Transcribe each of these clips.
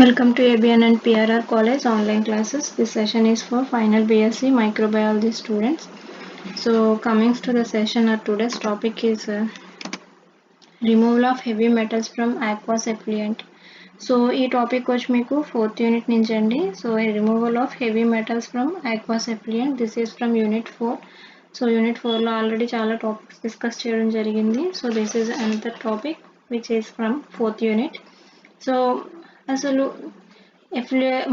Welcome to ABN and PRR College online classes. This session is for final BSc Microbiology students. So coming to the session, our today's topic is removal of heavy metals from aqueous effluent. So ఈ topic వచ్చి మీకు 4th unit నుంచి అండి. So removal of heavy metals from aqueous effluent. This is from unit 4. So unit 4లో already చాలా topics discuss చేయడం జరిగింది. So this is another topic which is from 4th unit. So అసలు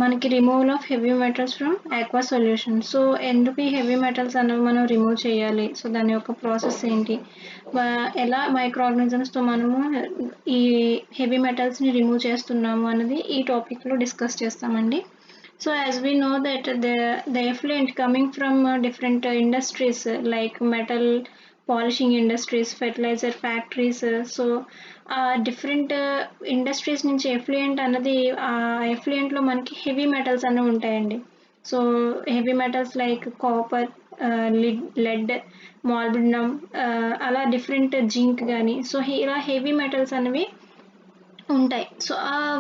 మనకి removal of heavy metals from aqua solution. So ఎందుకు ఈ heavy metals అనేవి మనం రిమూవ్ చేయాలి, సో దాని యొక్క ప్రాసెస్ ఏంటి, ఎలా మైక్రో ఆర్గానిజమ్స్తో మనము ఈ హెవీ మెటల్స్ని రిమూవ్ చేస్తున్నాము అనేది ఈ టాపిక్లో డిస్కస్ చేస్తామండి. So as we know that the effluent coming from different industries like metal polishing industries, fertilizer factories, so different industries నుంచి effluent అన్నది effluent లో మనకి heavy metals అనేవి ఉంటాయండి. So heavy metals like copper, lead, molybdenum, అలా different zinc కానీ, so ఇలా heavy metals అనేవి ఉంటాయి. So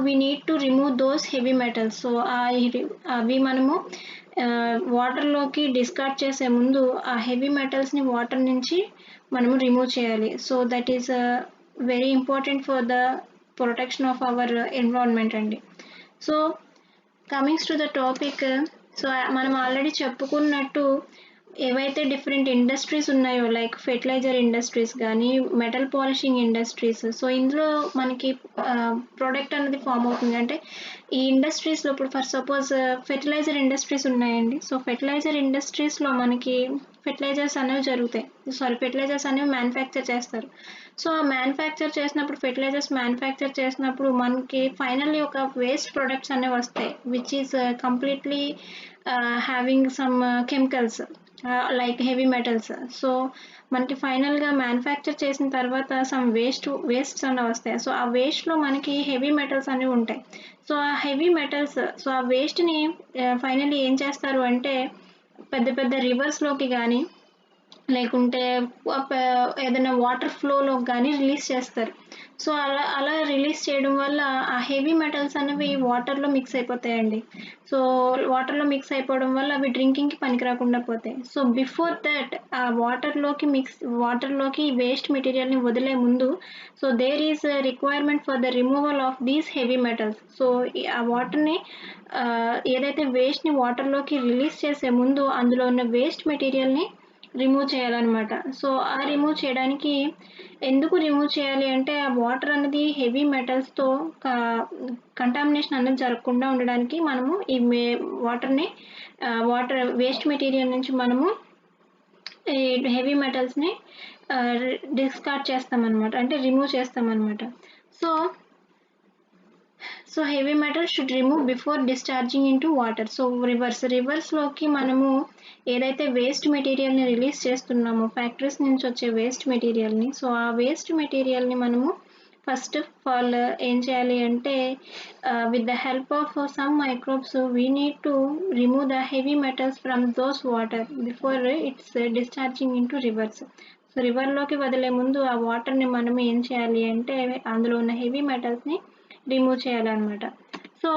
we need to remove those heavy metals. So అవి మనము వాటర్లోకి డిస్కార్డ్ చేసే ముందు ఆ హెవీ మెటల్స్ని వాటర్ నుంచి మనము రిమూవ్ చేయాలి. So that is very important for the protection of our environment అండి. So comings to the topic, so మనం ఆల్రెడీ చెప్పుకున్నట్టు ఏవైతే డిఫరెంట్ ఇండస్ట్రీస్ ఉన్నాయో లైక్ ఫెర్టిలైజర్ ఇండస్ట్రీస్ కానీ, మెటల్ పాలిషింగ్ ఇండస్ట్రీస్, సో ఇందులో మనకి ప్రోడక్ట్ అనేది ఫామ్ అవుతుంది. అంటే ఈ ఇండస్ట్రీస్లో ఇప్పుడు ఫర్ సపోజ్ ఫెర్టిలైజర్ ఇండస్ట్రీస్ ఉన్నాయండి. సో ఫెర్టిలైజర్ ఇండస్ట్రీస్లో మనకి ఫెర్టిలైజర్స్ అనేవి జరుగుతాయి. ఫెర్టిలైజర్స్ అనేవి మ్యానుఫ్యాక్చర్ చేస్తారు. సో మ్యానుఫ్యాక్చర్ చేసినప్పుడు ఫెర్టిలైజర్స్ మ్యానుఫ్యాక్చర్ చేసినప్పుడు మనకి ఫైనల్లీ ఒక వేస్ట్ ప్రొడక్ట్స్ అనేవి వస్తాయి which is completely having some chemicals like heavy metals. So మనకి ఫైనల్గా మ్యానుఫ్యాక్చర్ చేసిన తర్వాత సమ్ వేస్ట్స్ అనేవి వస్తాయి. సో ఆ వేస్ట్లో మనకి హెవీ మెటల్స్ అనేవి ఉంటాయి. సో ఆ హెవీ మెటల్స్, సో ఆ వేస్ట్ని ఫైనల్లీ ఏం చేస్తారు అంటే పెద్ద పెద్ద రివర్స్లోకి కానీ లేకుంటే ఏదైనా వాటర్ ఫ్లోలోకి కానీ రిలీజ్ చేస్తారు. సో అలా రిలీజ్ చేయడం వల్ల ఆ హెవీ మెటల్స్ అనేవి వాటర్లో మిక్స్ అయిపోతాయండి. సో వాటర్లో మిక్స్ అయిపోవడం వల్ల అవి డ్రింకింగ్కి పనికి రాకుండా పోతాయి. సో బిఫోర్ దట్ ఆ వాటర్లోకి వేస్ట్ మెటీరియల్ని వదిలే ముందు, so there is requirement for the removal of these heavy metals. So ఆ వాటర్ని ఏదైతే వేస్ట్ని వాటర్లోకి రిలీజ్ చేసే ముందు అందులో ఉన్న వేస్ట్ మెటీరియల్ని రిమూవ్ చేయాలన్నమాట. సో ఆ రిమూవ్ చేయడానికి ఎందుకు రిమూవ్ చేయాలి అంటే ఆ వాటర్ అనేది హెవీ మెటల్స్తో కంటామినేషన్ అనేది జరగకుండా ఉండడానికి మనము ఈ వాటర్ వేస్ట్ మెటీరియల్ నుంచి మనము ఈ హెవీ మెటల్స్ని డిస్కార్డ్ చేస్తామన్నమాట, అంటే రిమూవ్ చేస్తామన్నమాట. So heavy metal should remove before discharging in to water. So రివర్స్లోకి మనము ఏదైతే వేస్ట్ మెటీరియల్ని రిలీజ్ చేస్తున్నామో ఫ్యాక్టరీస్ నుంచి వచ్చే వేస్ట్ మెటీరియల్ని, సో ఆ వేస్ట్ మెటీరియల్ని మనము ఫస్ట్ ఆఫ్ ఆల్ ఏం చేయాలి అంటే with the help of some microbes we need to remove the heavy metals from those water before its discharging in to rivers. So రివర్లోకి వదిలే ముందు ఆ వాటర్ని మనం ఏం చేయాలి అంటే అందులో ఉన్న హెవీ మెటల్స్ని రిమూవ్ చేయాలన్నమాట. సో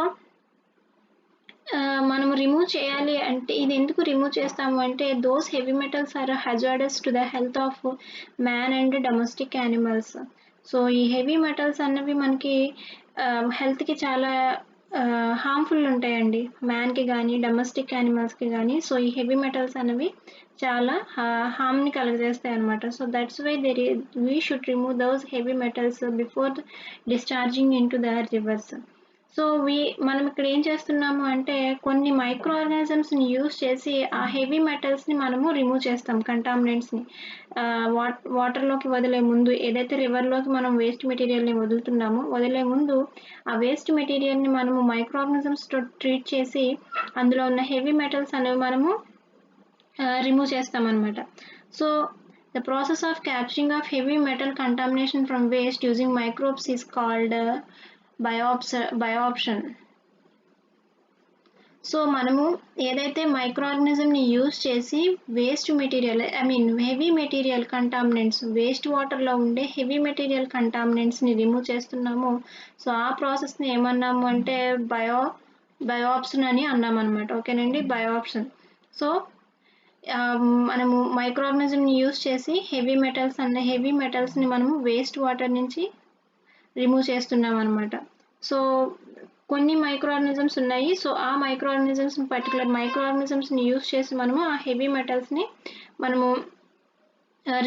మనము రిమూవ్ చేయాలి అంటే ఇది ఎందుకు రిమూవ్ చేస్తాము అంటే those heavy metals are hazardous to the health of man and domestic animals. So ఈ హెవీ మెటల్స్ అన్నవి మనకి హెల్త్కి చాలా హార్మ్ఫుల్ ఉంటాయండి, మ్యాన్కి కానీ డొమెస్టిక్ యానిమల్స్కి కానీ. సో ఈ హెవీ మెటల్స్ అనేవి చాలా హార్మ్ని కలుగజేస్తాయి అనమాట. So that's why we should remove those heavy metals before discharging in to the rivers. So మనం ఇక్కడ ఏం చేస్తున్నాము అంటే కొన్ని మైక్రో ఆర్గానిజమ్స్ని యూజ్ చేసి ఆ హెవీ మెటల్స్ని మనము రిమూవ్ చేస్తాం, కంటామినెంట్స్ని వాటర్లోకి వదిలే ముందు. ఏదైతే రివర్లోకి మనం వేస్ట్ మెటీరియల్ని వదిలే ముందు ఆ వేస్ట్ మెటీరియల్ని మనము మైక్రో ఆర్గానిజమ్స్తో ట్రీట్ చేసి అందులో ఉన్న హెవీ మెటల్స్ అనేవి మనము రిమూవ్ చేస్తామన్నమాట. So the process of capturing of heavy metal contamination from waste using microbes is called biopsy. So మనము ఏదైతే మైక్రో ఆర్గానిజంని యూజ్ చేసి waste material heavy material contaminants waste వాటర్లో ఉండే హెవీ మెటీరియల్ కంటామినెంట్స్ని రిమూవ్ చేస్తున్నాము. సో ఆ ప్రాసెస్ని ఏమన్నాము అంటే బయోఆప్షన్ అని అన్నామన్నమాట. ఓకేనండి, బయోఆప్షన్. సో మనము మైక్రో ఆర్గానిజంని యూజ్ చేసి హెవీ మెటల్స్ని మనము వేస్ట్ వాటర్ నుంచి రిమూవ్ చేస్తున్నాం అనమాట. సో కొన్ని మైక్రో ఆర్గానిజమ్స్ ఉన్నాయి. సో ఆ మైక్రో ఆర్గానిజమ్స్ పర్టికులర్ మైక్రో ఆర్గానిజమ్స్ని యూజ్ చేసి మనము ఆ హెవీ మెటల్స్ని మనము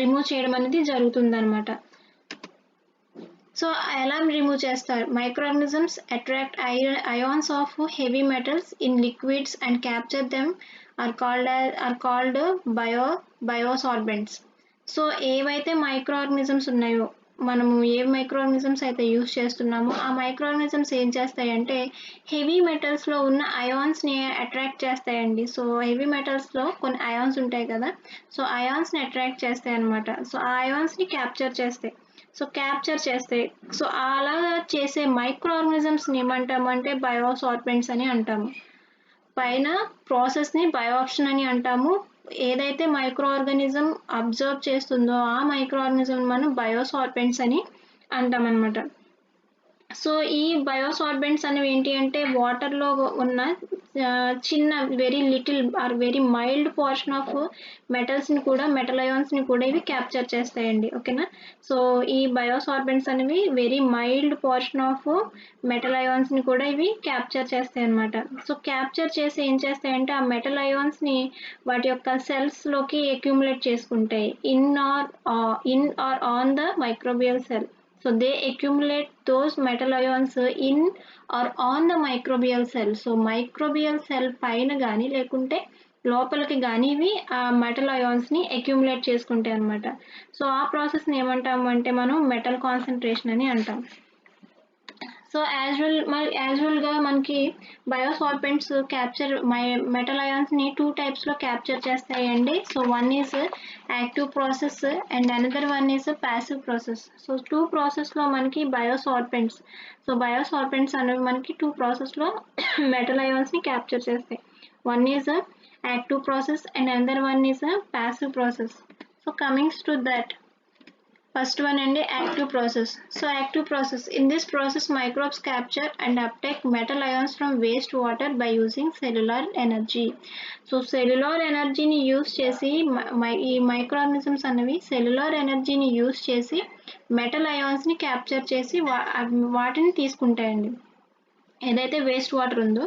రిమూవ్ చేయడం అనేది జరుగుతుందన్నమాట. సో ఎలా రిమూవ్ చేస్తారు? Micro organisms attract ions of heavy metals in liquids and capture them are called biosorbents. So ఏవైతే మైక్రో ఆర్గానిజమ్స్ ఉన్నాయో, మనము ఏ మైక్రో ఆర్గానిజమ్స్ అయితే యూజ్ చేస్తున్నామో ఆ మైక్రో ఆర్గానిజమ్స్ ఏం చేస్తాయంటే హెవీ మెటల్స్లో ఉన్న అయాన్స్ని అట్రాక్ట్ చేస్తాయండి. సో హెవీ మెటల్స్లో కొన్ని అయాన్స్ ఉంటాయి కదా, సో అయాన్స్ని అట్రాక్ట్ చేస్తాయి అనమాట. సో ఆ అయాన్స్ని క్యాప్చర్ చేస్తాయి. సో అలా చేసే మైక్రో ఆర్గానిజమ్స్ని ఏమంటామంటే బయోసార్బెంట్స్ అని అంటాము. పైన ప్రాసెస్ని బయోఆప్షన్ అని అంటాము. ఏదైతే మైక్రో ఆర్గానిజం అబ్జర్వ్ చేస్తుందో ఆ మైక్రో ఆర్గానిజం మనం బయోసార్బెంట్స్ అని అంటామన్నమాట. సో ఈ బయోసార్బెంట్స్ అనేవి ఏంటి అంటే వాటర్లో ఉన్న చిన్న very little or very mild portion of మెటల్స్ని కూడా మెటల్ అయాన్స్ని కూడా ఇవి క్యాప్చర్ చేస్తాయండి. ఓకేనా. సో ఈ బయోసార్బెంట్స్ అనేవి very mild portion of metal అయాన్స్ని కూడా ఇవి క్యాప్చర్ చేస్తాయి అన్నమాట. సో క్యాప్చర్ చేసి ఏం చేస్తాయంటే ఆ మెటల్ అయాన్స్ని వాటి యొక్క సెల్స్లోకి అక్యుములేట్ చేసుకుంటాయి in or on the microbial cell. So they accumulate those metal ions in or on the microbial cell. So microbial cell పైన కానీ లేకుంటే లోపలికి కానీ ఇవి ఆ మెటల్ అయాన్స్ని అక్యుములేట్ చేసుకుంటాయి అనమాట. సో ఆ ప్రాసెస్ని ఏమంటాము అంటే మనం మెటల్ కాన్సన్ట్రేషన్ అని అంటాం. సో యాజువల్గా మనకి బయోసార్బెంట్స్ క్యాప్చర్ మెటల్ అయాన్స్ని 2 టైప్స్లో క్యాప్చర్ చేస్తాయండి. So one is active process and another one is passive process. So 2 ప్రాసెస్లో మనకి బయోసార్బెంట్స్ అనేవి మనకి 2 ప్రాసెస్లో మెటల్ అయాన్స్ని క్యాప్చర్ చేస్తాయి. One is active process and another one is passive process. So comings to that, first one and active process. So active process. In this process, microbes capture and uptake metal ions from wastewater by using cellular energy. So cellular energy ni use chesi ఈ microorganisms అనేవి cellular energy ని use చేసి metal ions ని capture చేసి వాటిని తీసుకుంటాయండి. ఏదైతే waste water ఉందో,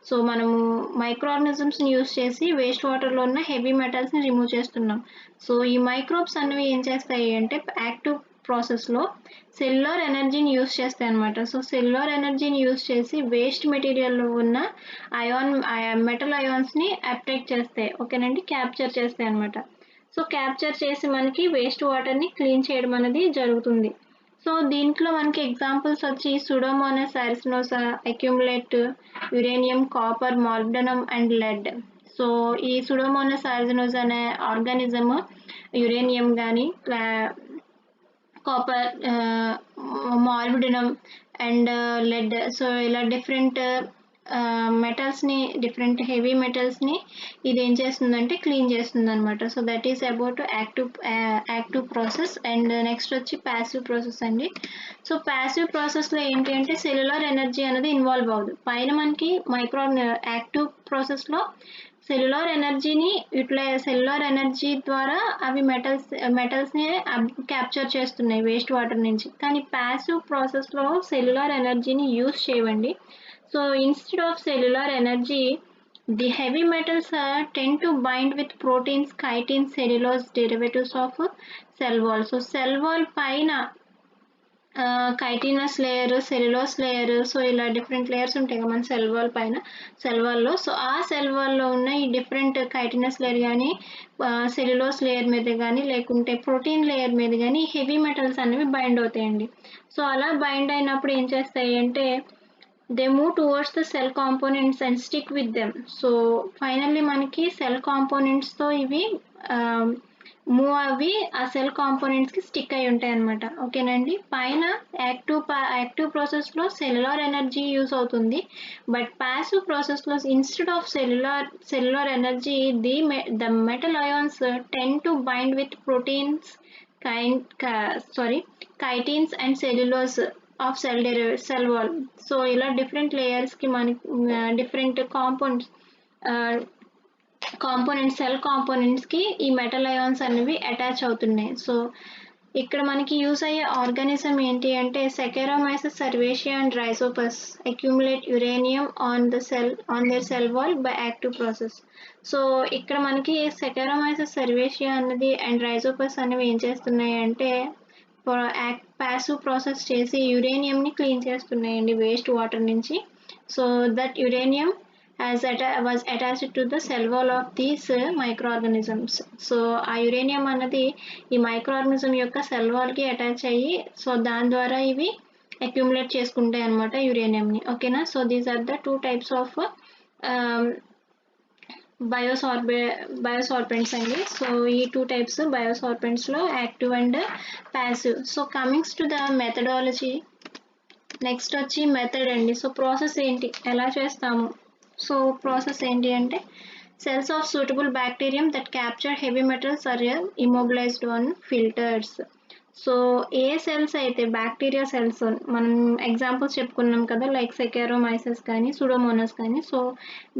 so మనము మైక్రో ఆర్గానిజమ్స్ని యూజ్ చేసి వేస్ట్ వాటర్లో ఉన్న హెవీ మెటల్స్ని రిమూవ్ చేస్తున్నాం. సో ఈ మైక్రోబ్స్ అనేవి ఏం చేస్తాయి అంటే యాక్టివ్ ప్రాసెస్లో సెల్యులార్ ఎనర్జీని యూజ్ చేస్తాయి అనమాట. సో సెల్యులార్ ఎనర్జీని యూజ్ చేసి వేస్ట్ మెటీరియల్లో ఉన్న మెటల్ అయాన్స్ని అట్రాక్ట్ చేస్తాయి. ఓకేనండి, క్యాప్చర్ చేస్తాయి అనమాట. సో క్యాప్చర్ చేసి మనకి వేస్ట్ వాటర్ని క్లీన్ చేయడం అనేది జరుగుతుంది. సో దీంట్లో మనకి ఎగ్జాంపుల్స్ వచ్చి pseudomonas aeruginosa accumulate uranium, copper, molybdenum and lead. So ఈ సుడోమోనాస్ అరిసినోసా అనే ఆర్గానిజం యురేనియం కానీ copper, molybdenum and lead, so ఇలా డిఫరెంట్ మెటల్స్ని డిఫరెంట్ హెవీ మెటల్స్ని ఇది ఏం చేస్తుందంటే క్లీన్ చేస్తుంది అనమాట. So that is about active process. And next వచ్చి ప్యాసివ్ ప్రాసెస్ అండి. సో ప్యాసివ్ ప్రాసెస్లో ఏంటి అంటే సెల్యులార్ ఎనర్జీ అనేది ఇన్వాల్వ్ అవ్వదు. పైన మనకి యాక్టివ్ ప్రాసెస్లో సెల్యులార్ ఎనర్జీ ద్వారా అవి మెటల్స్ని క్యాప్చర్ చేస్తున్నాయి వేస్ట్ వాటర్ నుంచి. కానీ ప్యాసివ్ ప్రాసెస్లో సెల్యులార్ ఎనర్జీని use చేయవండి. So instead of cellular energy, the heavy metals tend to bind with proteins, chitin, cellulose, derivatives of cell wall. So cell wall పైన chitinous layer, cellulose layer, so ఇలా different layers ఉంటాయి కదా మన cell వాల్లో. So ఆ cell వాల్లో ఉన్న ఈ different chitinous layer కానీ cellulose layer మీద కానీ లేకుంటే ప్రోటీన్ లేయర్ మీద కానీ హెవీ మెటల్స్ అనేవి బైండ్ అవుతాయండి. సో అలా బైండ్ అయినప్పుడు ఏం చేస్తాయి అంటే they move towards the cell components and stick with them. So finally మనకి సెల్ కాంపోనెంట్స్తో ఇవి మూవ్ అవి ఆ సెల్ కాంపోనెంట్స్ కి స్టిక్ అయి ఉంటాయి అనమాట. ఓకేనండి. పైన యాక్టివ్ ప్రాసెస్ లో సెల్యులార్ ఎనర్జీ యూస్ అవుతుంది. బట్ పాసివ్ ప్రాసెస్ లో instead of cellular energy the metal ions tend to bind with proteins chitins and cellulose of cell wall. So ఇలా డిఫరెంట్ లేయర్స్ కి మనకి డిఫరెంట్ సెల్ కాంపోనెంట్స్ కి ఈ metal ions అనేవి attach అవుతున్నాయి. So ఇక్కడ మనకి యూస్ అయ్యే ఆర్గానిజం ఏంటి అంటే saccharomyces cerevisiae and rhizopus accumulate uranium on their cell wall by active process. So ఇక్కడ మనకి సెకారోమైసెస్ సర్వేషియా అన్నది అండ్ రైజోపస్ అనేవి ఏం చేస్తున్నాయి అంటే పాసివ్ ప్రాసెస్ చేసి యురేనియంని క్లీన్ చేస్తున్నాయండి వేస్ట్ వాటర్ నుంచి. So that uranium was attached to the cell wall of these microorganisms. So ఆ యురేనియం అన్నది ఈ మైక్రోఆర్గానిజం యొక్క సెల్ వాల్ కి అటాచ్ అయ్యి సో దాని ద్వారా ఇవి అక్యూములేట్ చేసుకుంటాయి అనమాట యురేనియంని. ఓకేనా. So these are the 2 types of biosorbents అండి. సో ఈ 2 types బయోసార్బెంట్స్ లో active and passive. So comings to the methodology. Next వచ్చి మెథడ్ అండి. సో ప్రాసెస్ ఏంటి, ఎలా చేస్తాము. సో ప్రాసెస్ ఏంటి అంటే cells of suitable bacterium that capture heavy metals are immobilized on filters. So A cells అయితే bacteria cells మనం examples చెప్పుకున్నాం కదా, లైక్ సెకారోమైసెస్ కానీ సూడోమోనాస్ కానీ. సో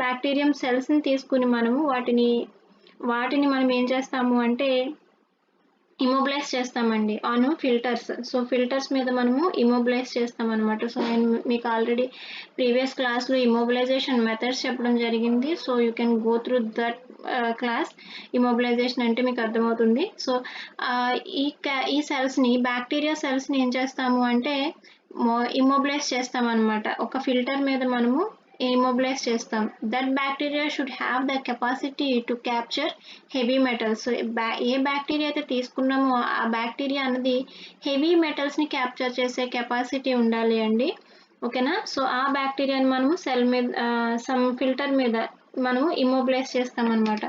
బ్యాక్టీరియం సెల్స్ని తీసుకుని మనము వాటిని మనం ఏం చేస్తాము అంటే ఇమోబిలైజ్ చేస్తామండి ఆన్ ఫిల్టర్స్. సో ఫిల్టర్స్ మీద మనము ఇమోబిలైజ్ చేస్తాం అనమాట. సో నేను మీకు ఆల్రెడీ ప్రీవియస్ క్లాస్లో ఇమోబిలైజేషన్ మెథడ్స్ చెప్పడం జరిగింది. So you can go through that class. ఇమోబిలైజేషన్ అంటే మీకు అర్థమవుతుంది. సో ఈ సెల్స్ని బ్యాక్టీరియా సెల్స్ని ఏం చేస్తాము అంటే ఇమోబిలైజ్ చేస్తాం అనమాట. ఒక ఫిల్టర్ మీద మనము immobilize చేస్తాం. That bacteria should have the capacity to capture heavy metals. A bacteria అయితే తీసుకున్నామో ఆ బ్యాక్టీరియా అనేది హెవీ మెటల్స్ని క్యాప్చర్ చేసే కెపాసిటీ ఉండాలి అండి. ఓకేనా. సో ఆ బ్యాక్టీరియాని మనము సెల్ మీద సమ్ ఫిల్టర్ మీద మనము ఇమ్మొబిలైజ్ చేస్తాం అనమాట.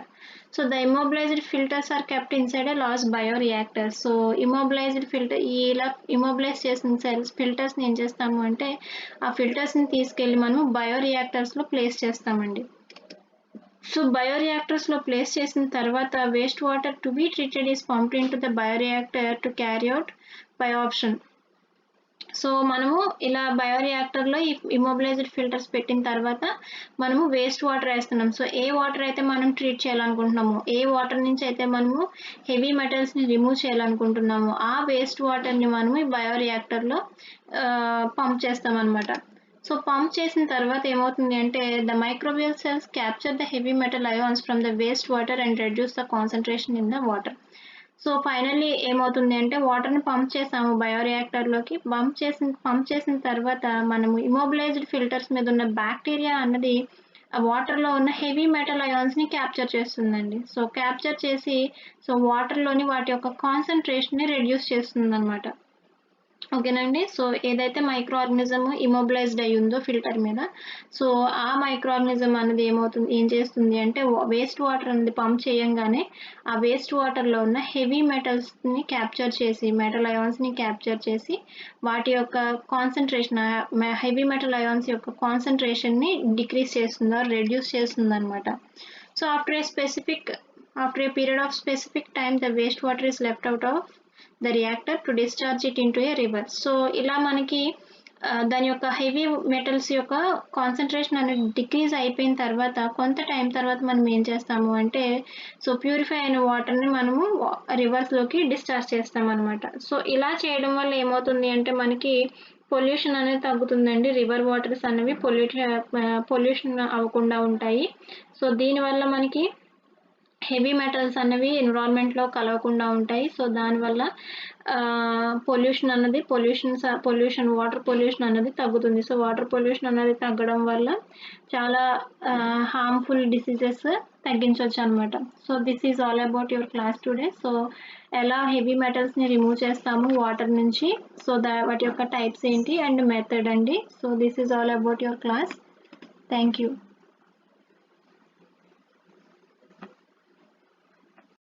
So the immobilized filters are kept inside a large bioreactor. So immobilized filter ఇలా ఇమ్మొబిలైజ్ చేసిన ఫిల్టర్స్ని ఏం చేస్తాము అంటే ఆ ఫిల్టర్స్ని తీసుకెళ్ళి మనం బయోరియాక్టర్స్లో ప్లేస్ చేస్తామండి. సో బయోరియాక్టర్స్లో ప్లేస్ చేసిన తర్వాత waste water to be treated is pumped in to the bioreactor to carry out biosorption. So మనము ఇలా బయోరియాక్టర్లో ఈ ఇమ్మొబిలైజ్డ్ ఫిల్టర్స్ పెట్టిన తర్వాత మనము వేస్ట్ వాటర్ వేస్తున్నాం. సో ఏ వాటర్ అయితే మనం ట్రీట్ చేయాలనుకుంటున్నామో, ఏ వాటర్ నుంచి అయితే మనము హెవీ మెటల్స్ని రిమూవ్ చేయాలనుకుంటున్నామో ఆ వేస్ట్ వాటర్ని మనము ఈ బయోరియాక్టర్లో పంప్ చేస్తాం అనమాట. సో పంప్ చేసిన తర్వాత ఏమవుతుంది అంటే the microbial cells capture the heavy metal ions from the waste water and reduce the concentration in the water. So finally ఏమవుతుంది అంటే వాటర్ని పంప్ చేసాము బయోరియాక్టర్లోకి. పంప్ చేసిన తర్వాత మనము ఇమోబిలైజ్డ్ ఫిల్టర్స్ మీద ఉన్న బ్యాక్టీరియా అన్నది ఆ వాటర్లో ఉన్న హెవీ మెటల్ అయాన్స్ని క్యాప్చర్ చేస్తుందండి. సో క్యాప్చర్ చేసి సో వాటర్లోని వాటి యొక్క కాన్సన్ట్రేషన్ని రెడ్యూస్ చేస్తుంది అనమాట. ఓకేనండి. సో ఏదైతే మైక్రో ఆర్గానిజం ఇమోబిలైజ్డ్ అయి ఉందో ఫిల్టర్ మీద, సో ఆ మైక్రో ఆర్గానిజం అనేది ఏం చేస్తుంది అంటే వేస్ట్ వాటర్ అనేది పంప్ చేయంగానే ఆ వేస్ట్ వాటర్లో ఉన్న హెవీ మెటల్స్ని క్యాప్చర్ చేసి మెటల్ అయాన్స్ని క్యాప్చర్ చేసి వాటి యొక్క కాన్సన్ట్రేషన్ హెవీ మెటల్ అయాన్స్ యొక్క కాన్సన్ట్రేషన్ని డిక్రీజ్ చేస్తుంది, రెడ్యూస్ చేస్తుంది అనమాట. So after a period of specific time the waste water is left out of the reactor to discharge it into A river. So ఇలా మనకి దాని యొక్క హెవీ మెటల్స్ యొక్క concentration అనేది డిక్రీజ్ అయిపోయిన తర్వాత కొంత టైం తర్వాత మనం ఏం చేస్తాము అంటే సో ప్యూరిఫై అయిన వాటర్ని మనము రివర్స్లోకి డిశ్చార్జ్ చేస్తాం అనమాట. సో ఇలా చేయడం వల్ల ఏమవుతుంది అంటే మనకి పొల్యూషన్ అనేది తగ్గుతుందండి. రివర్ వాటర్స్ అనేవి పొల్యూషన్ అవ్వకుండా ఉంటాయి. సో దీనివల్ల మనకి హెవీ మెటల్స్ అనేవి ఎన్విరాన్మెంట్లో కలవకుండా ఉంటాయి. సో దానివల్ల పొల్యూషన్ వాటర్ పొల్యూషన్ అనేది తగ్గుతుంది. సో వాటర్ పొల్యూషన్ అనేది తగ్గడం వల్ల చాలా హార్మ్ఫుల్ డిసీజెస్ తగ్గించవచ్చు అనమాట. So this is all about your class today. So ఎలా హెవీ మెటల్స్ని రిమూవ్ చేస్తాము వాటర్ నుంచి, సో వాటి యొక్క టైప్స్ ఏంటి అండ్ మెథడ్ అండి. So this is all about your class. Thank you.